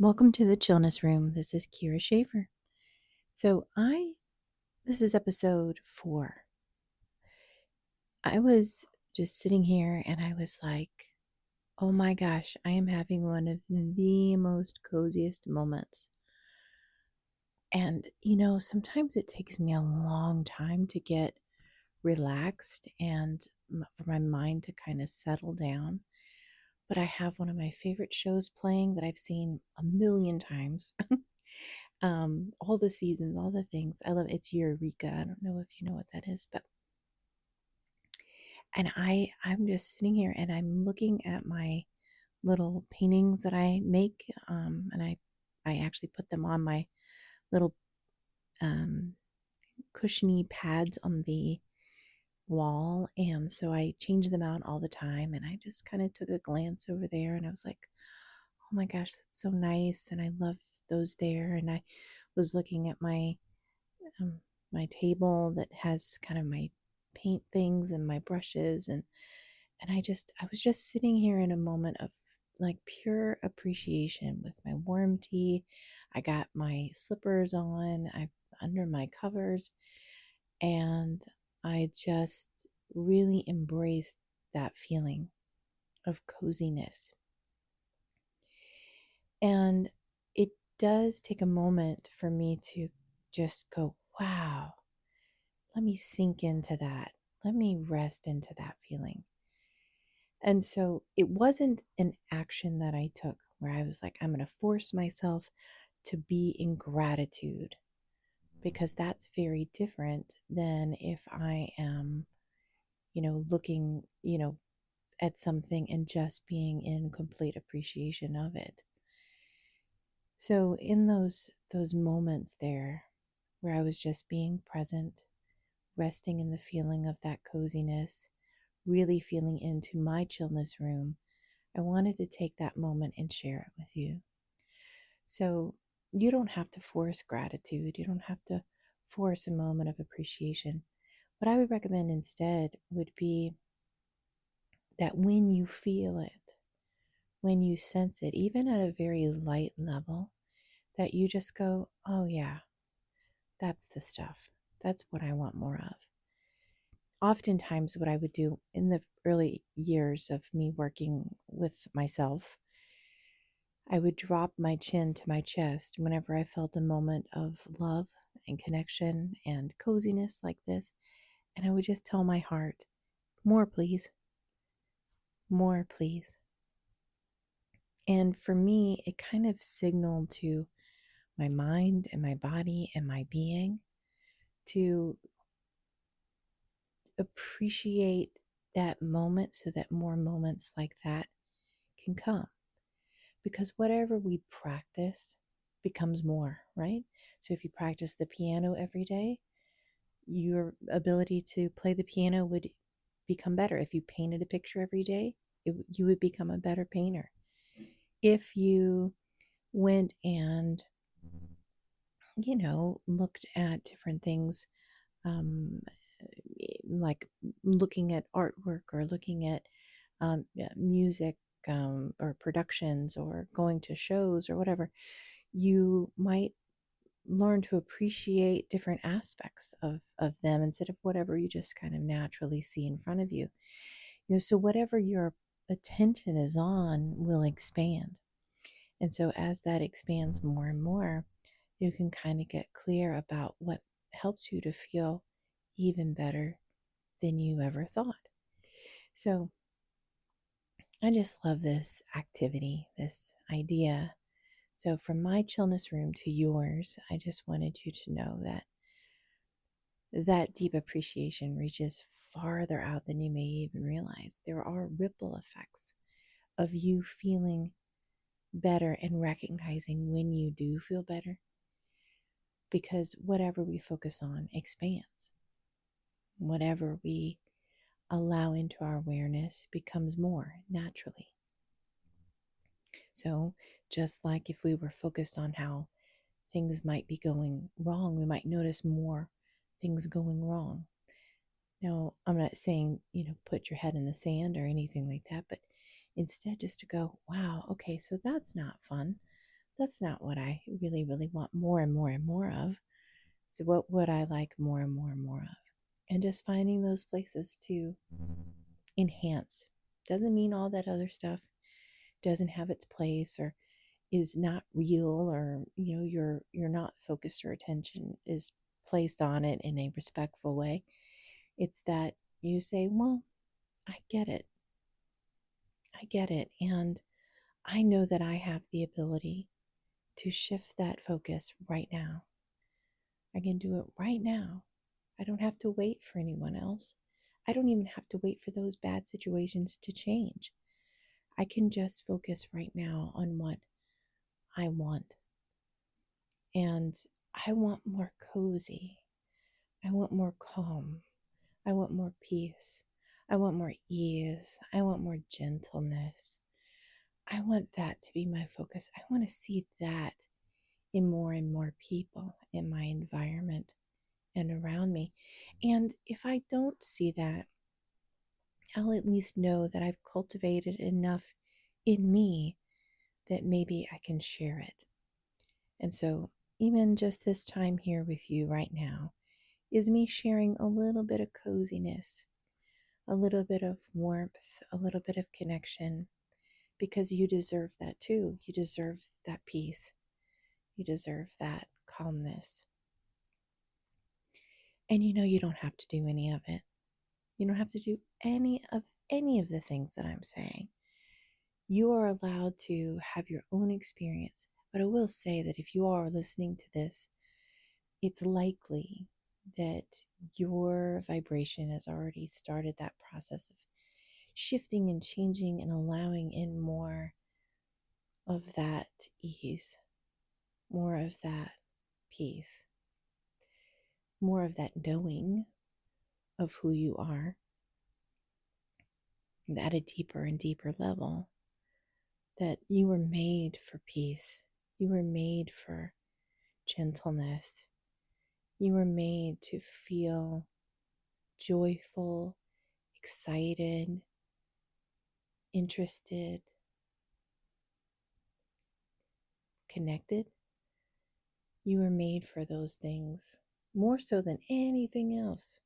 Welcome to the Chillness Room. This is Kyra Schaefer. This is episode 4. I was just sitting here and I was like, oh my gosh, I am having one of the most coziest moments. And, sometimes it takes me a long time to get relaxed and for my mind to kind of settle down. But I have one of my favorite shows playing that I've seen a million times. All the seasons, all the things. I love it's Eureka. I don't know if you know what that is, but I'm just sitting here and I'm looking at my little paintings that I make, and I actually put them on my little um, cushiony pads on the wall, and so I change them out all the time. And I just kind of took a glance over there, and I was like, "Oh my gosh, that's so nice!" And I love those there. And I was looking at um, my table that has kind of my paint things and my brushes, and I was just sitting here in a moment of like pure appreciation with my warm tea. I got my slippers on, I under my covers, and I just really embraced that feeling of coziness. And it does take a moment for me to just go, wow, let me sink into that. Let me rest into that feeling. And so it wasn't an action that I took where I was like, I'm going to force myself to be in gratitude, because that's very different than if I am, looking, at something and just being in complete appreciation of it. So in those moments there where I was just being present, resting in the feeling of that coziness, really feeling into my chillness room, I wanted to take that moment and share it with you. So you don't have to force gratitude. You don't have to force a moment of appreciation. What I would recommend instead would be that when you feel it, when you sense it, even at a very light level, that you just go, oh yeah, that's the stuff. That's what I want more of. Oftentimes, what I would do in the early years of me working with myself, I would drop my chin to my chest whenever I felt a moment of love and connection and coziness like this. And I would just tell my heart, more, please, more, please. And for me, it kind of signaled to my mind and my body and my being to appreciate that moment so that more moments like that can come. Because whatever we practice becomes more, right? So if you practice the piano every day, your ability to play the piano would become better. If you painted a picture every day, you would become a better painter. If you went and, looked at different things, um, like looking at artwork or looking at music, or productions or going to shows or whatever, you might learn to appreciate different aspects of them instead of whatever you just kind of naturally see in front of you. So whatever your attention is on will expand. And so as that expands more and more, you can kind of get clear about what helps you to feel even better than you ever thought. So I just love this activity, this idea. So from my chillness room to yours, I just wanted you to know that deep appreciation reaches farther out than you may even realize. There are ripple effects of you feeling better and recognizing when you do feel better, because whatever we focus on expands. Whatever we allow into our awareness becomes more naturally. So, just like if we were focused on how things might be going wrong, we might notice more things going wrong. Now, I'm not saying, put your head in the sand or anything like that, but instead just to go, wow, okay, so that's not fun. That's not what I really, really want more and more and more of. So, what would I like more and more and more of? And just finding those places to enhance. Doesn't mean all that other stuff doesn't have its place or is not real, or you're not focused, your attention is placed on it in a respectful way. It's that you say, well, I get it. I get it. And I know that I have the ability to shift that focus right now. I can do it right now. I don't have to wait for anyone else. I don't even have to wait for those bad situations to change. I can just focus right now on what I want. And I want more cozy. I want more calm. I want more peace. I want more ease. I want more gentleness. I want that to be my focus. I want to see that in more and more people in my environment and around me. And if I don't see that, I'll at least know that I've cultivated enough in me that maybe I can share it. And so, even just this time here with you right now is me sharing a little bit of coziness, a little bit of warmth, a little bit of connection, because you deserve that too. You deserve that peace. You deserve that calmness. And you don't have to do any of it. You don't have to do any of the things that I'm saying. You are allowed to have your own experience. But I will say that if you are listening to this, it's likely that your vibration has already started that process of shifting and changing and allowing in more of that ease, more of that peace, more of that knowing of who you are, and at a deeper and deeper level, that you were made for peace. You were made for gentleness. You were made to feel joyful, excited, interested, connected. You were made for those things more so than anything else.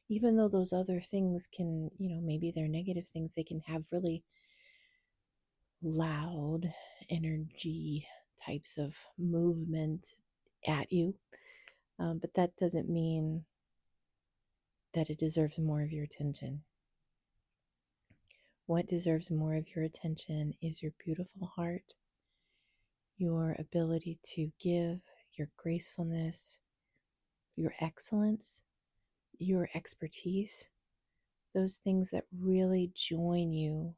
Even though those other things can, maybe they're negative things, they can have really loud energy types of movement at you. But that doesn't mean that it deserves more of your attention. What deserves more of your attention is your beautiful heart, your ability to give, your gracefulness, your excellence, your expertise, those things that really join you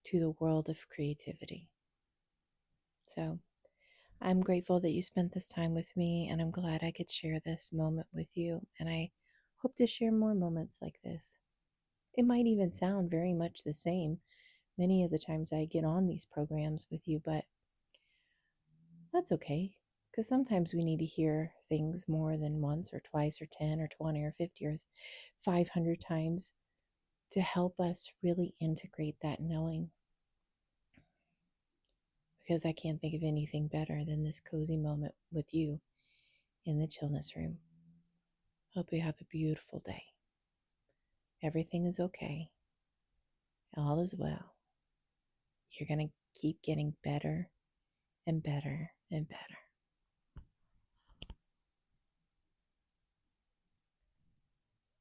to the world of creativity. So I'm grateful that you spent this time with me, and I'm glad I could share this moment with you. And I hope to share more moments like this. It might even sound very much the same many of the times I get on these programs with you, but that's okay. Because sometimes we need to hear things more than once or twice or 10 or 20 or 50 or 500 times to help us really integrate that knowing. Because I can't think of anything better than this cozy moment with you in the Chillness Room. Hope you have a beautiful day. Everything is okay. All is well. You're going to keep getting better and better and better.